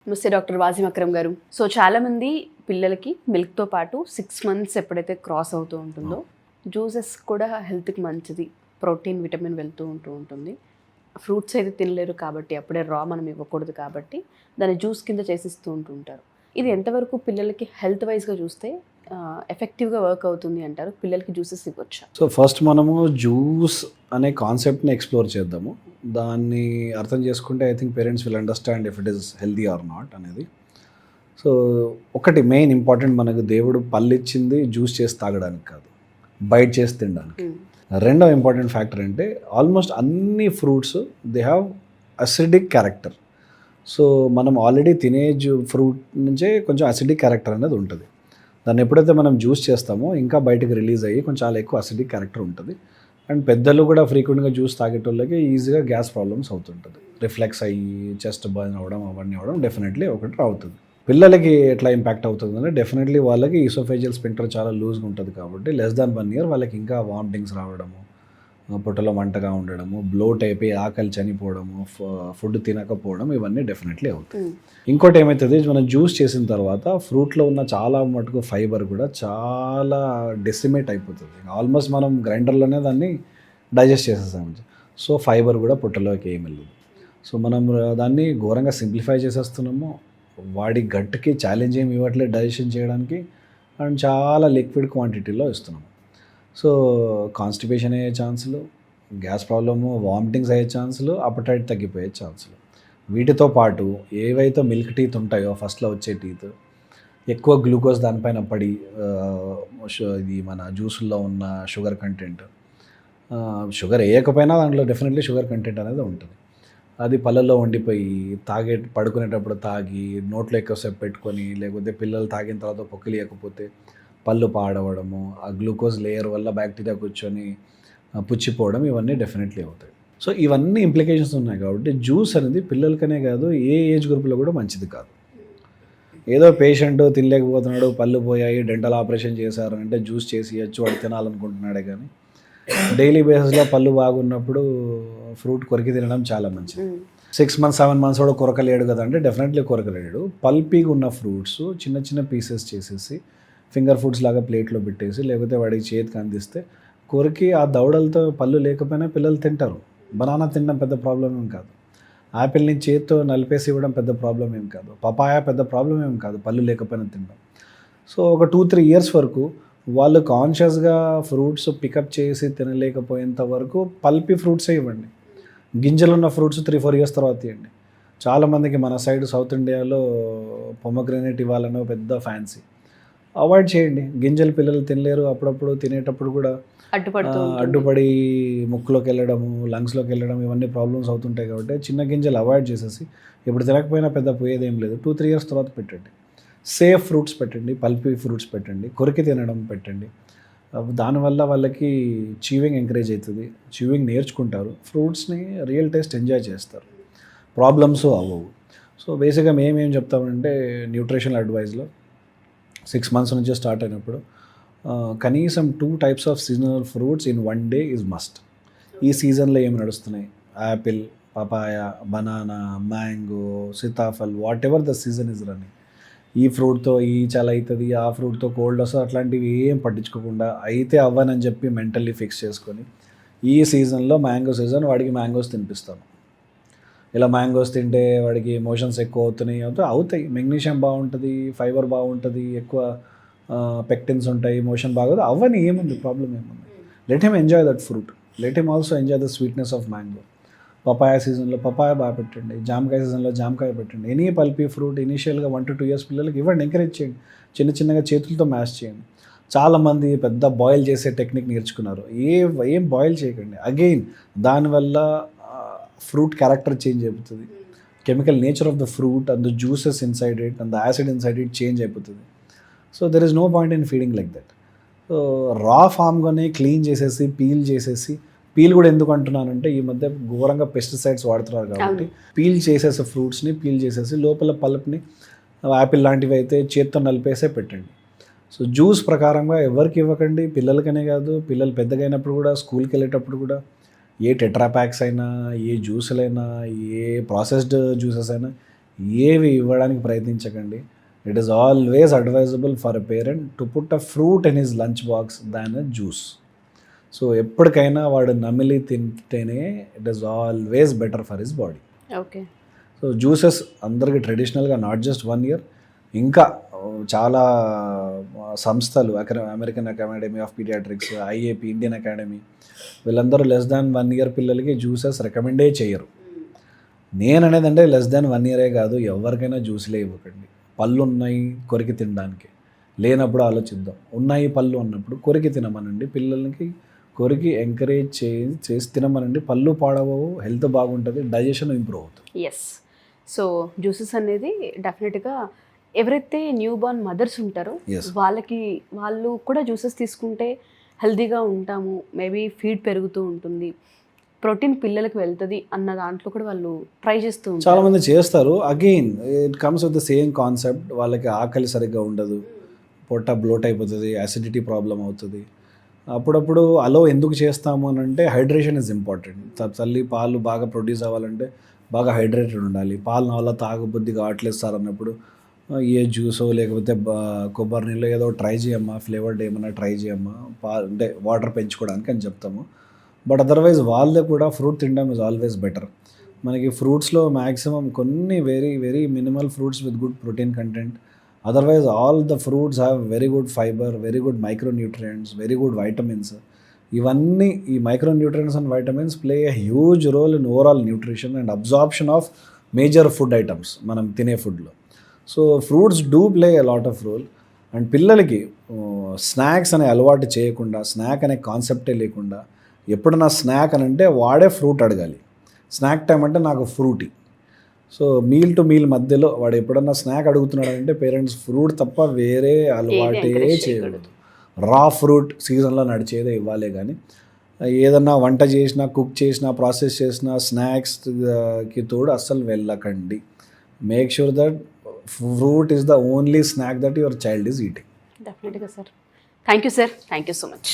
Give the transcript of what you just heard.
నమస్తే డాక్టర్ వాసిం అక్రమ్ గారు. సో చాలామంది పిల్లలకి మిల్క్తో పాటు 6 months ఎప్పుడైతే క్రాస్ అవుతూ ఉంటుందో జ్యూసెస్ కూడా హెల్త్కి మంచిది, ప్రోటీన్ విటమిన్ వెళ్తూ ఉంటుంది. ఫ్రూట్స్ అయితే తినలేరు కాబట్టి అప్పుడే రా మనం ఇవ్వకూడదు కాబట్టి దాన్ని జ్యూస్ కింద చేసిస్తూ ఉంటుంటారు. ఇది ఎంతవరకు పిల్లలకి హెల్త్ వైజ్గా చూస్తే ఎఫెక్టివ్గా వర్క్ అవుతుంది అంటారు? పిల్లలకి జ్యూసెస్ ఇవ్వచ్చా? సో ఫస్ట్ మనము జ్యూస్ అనే కాన్సెప్ట్ని ఎక్స్ప్లోర్ చేద్దాము. దాన్ని అర్థం చేసుకుంటే I think parents will understand if it is healthy or not అనేది. సో ఒకటి మెయిన్ ఇంపార్టెంట్, మనకు దేవుడు పళ్ళు ఇచ్చింది జ్యూస్ చేసి తాగడానికి కాదు, బయట చేసి తినడానికి. రెండవ ఇంపార్టెంట్ ఫ్యాక్టర్ అంటే ఆల్మోస్ట్ అన్ని fruits they have acidic character. So మనం ఆల్రెడీ తినే ఫ్రూట్ నుంచే కొంచెం అసిడిక్ క్యారెక్టర్ అనేది ఉంటుంది. దాన్ని ఎప్పుడైతే మనం జ్యూస్ చేస్తామో ఇంకా బయటకు రిలీజ్ అయ్యి కొంచెం చాలా ఎక్కువ అసిడిక్ క్యారెక్టర్ ఉంటుంది. అండ్ పెద్దలు కూడా ఫ్రీక్వెంట్గా జ్యూస్ తాగేటోళ్ళకి ఈజీగా గ్యాస్ ప్రాబ్లమ్స్ అవుతుంటుంది, రిఫ్లెక్స్ అయ్యి చెస్ట్ బర్న్ అవ్వడం అవన్నీ అవ్వడం డెఫినెట్లీ ఒకటి అవుతుంది. పిల్లలకి ఎట్లా ఇంపాక్ట్ అవుతుంది అంటే డెఫినెట్లీ వాళ్ళకి ఈసోఫేజియల్ స్పింక్టర్ చాలా లూజ్గా ఉంటుంది కాబట్టి లెస్ దాన్ 1 year వాళ్ళకి ఇంకా వామిటింగ్స్ రావడము, పొట్టలో మంటగా ఉండడము, బ్లోట్ అయిపోయి ఆకలి చనిపోవడము, ఫుడ్ తినకపోవడం ఇవన్నీ డెఫినెట్లీ అవుతాయి. ఇంకోటి ఏమవుతుంది, మనం జ్యూస్ చేసిన తర్వాత ఫ్రూట్లో ఉన్న చాలా మటుకు ఫైబర్ కూడా చాలా డెసిమేట్ అయిపోతుంది. ఆల్మోస్ట్ మనం గ్రైండర్లోనే దాన్ని డైజెస్ట్ చేసేస్తాం. సో ఫైబర్ కూడా పొట్టలోకి ఏమి వెళ్ళదు. సో మనం దాన్ని ఘోరంగా సింప్లిఫై చేసేస్తున్నాము. వాడి గట్కి ఛాలెంజ్ ఏమి ఇవ్వట్లేదు డైజెషన్ చేయడానికి, అండ్ చాలా లిక్విడ్ క్వాంటిటీలో ఇస్తున్నాము. సో కాన్స్టిపేషన్ అయ్యే ఛాన్సులు, గ్యాస్ ప్రాబ్లము, వామిటింగ్స్ అయ్యే ఛాన్సులు, అపటైట్ తగ్గిపోయే ఛాన్సులు. వీటితో పాటు ఏవైతే మిల్క్ టీత్ ఉంటాయో ఫస్ట్లో వచ్చే టీత్, ఎక్కువ గ్లూకోజ్ దానిపైన పడి ఇది మన జ్యూసుల్లో ఉన్న షుగర్ కంటెంట్, షుగర్ వేయకపోయినా దాంట్లో డెఫినెట్లీ షుగర్ కంటెంట్ అనేది ఉంటుంది. అది పళ్ళల్లో వండిపోయి పడుకునేటప్పుడు తాగి నోట్లో ఎక్కువసేపు పెట్టుకొని, లేకపోతే పిల్లలు తాగిన తర్వాత పొక్కిలియకపోతే పళ్ళు పాడవడము, ఆ గ్లూకోజ్ లేయర్ వల్ల బ్యాక్టీరియా కూర్చొని పుచ్చిపోవడం, ఇవన్నీ డెఫినెట్లీ అవుతాయి. సో ఇవన్నీ ఇంప్లికేషన్స్ ఉన్నాయి కాబట్టి జ్యూస్ అనేది పిల్లలకనే కాదు ఏ ఏజ్ గ్రూప్లో కూడా మంచిది కాదు. ఏదో పేషెంట్ తినలేకపోతున్నాడు, పళ్ళు పోయాయి, డెంటల్ ఆపరేషన్ చేశారు అంటే జ్యూస్ చేసి ఇవ్వచ్చు, వాడు తినాలనుకుంటున్నాడే. కానీ డైలీ బేసిస్లో పళ్ళు బాగున్నప్పుడు ఫ్రూట్ కొరికి తినడం చాలా మంచిది. 6 months 7 months కూడా కొరకలేడు కదా అంటే డెఫినెట్లీ కొరకలేడు. పల్పీగా ఉన్న ఫ్రూట్స్ చిన్న చిన్న పీసెస్ చేసేసి ఫింగర్ ఫుడ్స్ లాగా ప్లేట్లో పెట్టేసి, లేకపోతే వాడికి చేతికి అందిస్తే కొరికి ఆ దవడలతో పళ్ళు లేకపోయినా పిల్లలు తింటారు. బనానా తినడం పెద్ద ప్రాబ్లం ఏం కాదు, యాపిల్ని చేతితో నలిపేసి ఇవ్వడం పెద్ద ప్రాబ్లం ఏం కాదు, పపాయ పెద్ద ప్రాబ్లం ఏం కాదు పళ్ళు లేకపోయినా తినడం. సో ఒక 2-3 years వరకు వాళ్ళు కాన్షియస్గా ఫ్రూట్స్ పికప్ చేసి తినలేకపోయేంత వరకు పల్పీ ఫ్రూట్సే ఇవ్వండి. గింజలు ఉన్న ఫ్రూట్స్ 3-4 years తర్వాత ఇవ్వండి. చాలామందికి మన సైడ్ సౌత్ ఇండియాలో పొమగ్రనేట్ ఇవ్వాలనో పెద్ద ఫ్యాన్సీ. అవాయిడ్ చేయండి. గింజలు పిల్లలు తినలేరు, అప్పుడప్పుడు తినేటప్పుడు కూడా అడ్డుపడి ముక్కులోకి వెళ్ళడము, లంగ్స్లోకి వెళ్ళడం, ఇవన్నీ ప్రాబ్లమ్స్ అవుతుంటాయి. కాబట్టి చిన్న గింజలు అవాయిడ్ చేసేసి ఇప్పుడు తినకపోయినా పెద్ద పోయేదేం లేదు, 2-3 years తర్వాత పెట్టండి. సేఫ్ ఫ్రూట్స్ పెట్టండి, పల్పీ ఫ్రూట్స్ పెట్టండి, కొరికి తినడం పెట్టండి. దానివల్ల వాళ్ళకి చీవింగ్ ఎంకరేజ్ అవుతుంది, చీవింగ్ నేర్చుకుంటారు, ఫ్రూట్స్ని రియల్ టేస్ట్ ఎంజాయ్ చేస్తారు, ప్రాబ్లమ్స్ అవ్వవు. సో బేసిక్గా మేమేం చెప్తామంటే న్యూట్రిషనల్ అడ్వైజ్లో 6 months నుంచి స్టార్ట్ అయినప్పుడు కనీసం 2 types of seasonal fruits in 1 day is must. ఈ సీజన్లో ఏమి నడుస్తున్నాయి, యాపిల్, పపాయ, బనానా, మ్యాంగో, సీతాఫల్, whatever the season is running. ఈ ఫ్రూట్తో ఈ చలి అవుతుంది, ఆ ఫ్రూట్తో కోల్డ్ వస్తుంది, అట్లాంటివి ఏం పట్టించుకోకుండా అయితే అవ్వనని చెప్పి మెంటల్లీ ఫిక్స్ చేసుకొని ఈ సీజన్లో మ్యాంగో సీజన్ వాడికి మ్యాంగోస్ తినిపిస్తాను. ఇలా మ్యాంగోస్ తింటే వాడికి ఎమోషన్స్ ఎక్కువ అవుతాయి, మెగ్నీషియం బాగుంటుంది, ఫైబర్ బాగుంటుంది, ఎక్కువ పెక్టిన్స్ ఉంటాయి, మోషన్ బాగోదు, అవన్నీ ఏముంది, ప్రాబ్లం ఏముంది. Let him enjoy that fruit, let him also enjoy the sweetness of mango. Papaya సీజన్లో పపాయ బాగా పెట్టండి, జామకాయ సీజన్లో జామకాయ పెట్టండి. ఎనీ పల్పీ ఫ్రూట్ ఇనీషియల్గా 1-2 years పిల్లలకి ఇవ్వండి, ఎంకరేజ్ చేయండి, చిన్న చిన్నగా చేతులతో మ్యాష్ చేయండి. చాలామంది పెద్ద బాయిల్ చేసే టెక్నిక్ నేర్చుకున్నారు, ఏం బాయిల్ చేయకండి. అగైన్ దానివల్ల ఫ్రూట్ క్యారెక్టర్ చేంజ్ అయిపోతుంది, chemical nature of the fruit and the juices inside it and the acid inside it change అయిపోతుంది. So there is no point in feeding like that. So raw ఫామ్గానే clean చేసేసి peel చేసేసి, peel కూడా ఎందుకు అంటున్నానంటే ఈ మధ్య ఘోరంగా పెస్టిసైడ్స్ వాడుతున్నారు కాబట్టి పీల్ చేసేసి ఫ్రూట్స్ని పీల్ చేసేసి లోపల పల్ప్ని, యాపిల్ లాంటివి అయితే చేత్తో నలిపేసే పెట్టండి. సో జ్యూస్ ప్రకారంగా ఎవరికి ఇవ్వకండి, పిల్లలకనే కాదు, పిల్లలు పెద్దగా అయినప్పుడు కూడా, స్కూల్కి వెళ్ళేటప్పుడు కూడా ఏ టెట్రా ప్యాక్స్ అయినా, ఏ జ్యూసులైనా, ఏ ప్రాసెస్డ్ జ్యూసెస్ అయినా ఏవి ఇవ్వడానికి ప్రయత్నించకండి. It is always advisable for a parent to put a fruit in his lunch box than a juice. So ఎప్పటికైనా వాడు నమిలి తింటేనే it is always better for his body. Okay. So juices అందరికీ ట్రెడిషనల్గా నాట్ జస్ట్ 1 year, ఇంకా చాలా సంస్థలు American academy of pediatrics, IAP, Indian academy, వీళ్ళందరూ లెస్ దాన్ 1 year పిల్లలకి జ్యూసెస్ రికమెండే చేయరు. నేను అనేది అంటే లెస్ దాన్ 1 year కాదు, ఎవరికైనా జ్యూస్లే ఇవ్వకండి. పళ్ళు ఉన్నాయి కొరికి తినడానికి, లేనప్పుడు ఆలోచిద్దాం. ఉన్నాయి పళ్ళు అన్నప్పుడు కొరికి తినమనండి. పిల్లలకి కొరికి ఎంకరేజ్ చేసి తినమనండి. పళ్ళు పాడవవు, హెల్త్ బాగుంటుంది, డైజెషన్ ఇంప్రూవ్ అవుతుంది. ఎస్. సో జ్యూసెస్ అనేది డెఫినెట్గా ఎవరైతే న్యూ బార్న్ మదర్స్ ఉంటారో Yes. వాళ్ళు కూడా జ్యూసెస్ తీసుకుంటే హెల్తీగా ఉంటాము, మేబీ ఫీడ్ పెరుగుతూ ఉంటుంది, ప్రోటీన్ పిల్లలకు వెళ్తుంది అన్న దాంట్లో కూడా వాళ్ళు ట్రై చేస్తూ ఉంటారు. చాలామంది చేస్తారు. Again it comes with the same concept. వాళ్ళకి ఆకలి సరిగ్గా ఉండదు, పొట్ట బ్లోట్ అయిపోతుంది, అసిడిటీ ప్రాబ్లం అవుతుంది. అప్పుడప్పుడు అలో ఎందుకు చేస్తాము అని అంటే హైడ్రేషన్ ఇస్ ఇంపార్టెంట్. తల్లి పాలు బాగా ప్రొడ్యూస్ అవ్వాలంటే బాగా హైడ్రేటెడ్ ఉండాలి. పాలు నా వల్ల తాగబుద్ధి కావట్లేదు సార్ అన్నప్పుడు ఏ జ్యూసో లేకపోతే కొబ్బరి నీళ్ళు ఏదో ట్రై చేయమ్మా, ఫ్లేవర్డ్ ఏమన్నా ట్రై చేయమ్మా, అంటే వాటర్ పెంచుకోవడానికి అని చెప్తాము. బట్ అదర్వైజ్ వాళ్ళే కూడా ఫ్రూట్ తినడం ఇస్ ఆల్వేస్ బెటర్. మనకి ఫ్రూట్స్లో మ్యాక్సిమం కొన్ని very very minimal fruits with good protein content. Otherwise all the fruits have very good fibre, very good micronutrients, very good vitamins. ఇవన్నీ ఈ micronutrients and vitamins play a huge role in overall nutrition and absorption of major food items మనం తినే ఫుడ్లో. So fruits do play a lot of role. And పిల్లలకి snacks అనే అలవాటు చేయకుండా, snack అనే కాన్సెప్టే లేకుండా, ఎప్పుడన్నా స్నాక్ అని అంటే వాడే ఫ్రూట్ అడగాలి. స్నాక్ టైం అంటే నాకు fruity. So meal to meal మధ్యలో వాడు ఎప్పుడన్నా స్నాక్ అడుగుతున్నాడు అంటే పేరెంట్స్ ఫ్రూట్ తప్ప వేరే అలవాటే చేయకూడదు. రా ఫ్రూట్ సీజన్లో నడిచేదే ఇవ్వాలే కానీ ఏదన్నా వంట చేసినా, కుక్ చేసినా, ప్రాసెస్ చేసినా స్నాక్స్కి తోడు అస్సలు వెళ్ళకండి. Make sure that fruit is the only snack that your child is eating. డెఫినెట్గా sir. Thank you sir, thank you so much.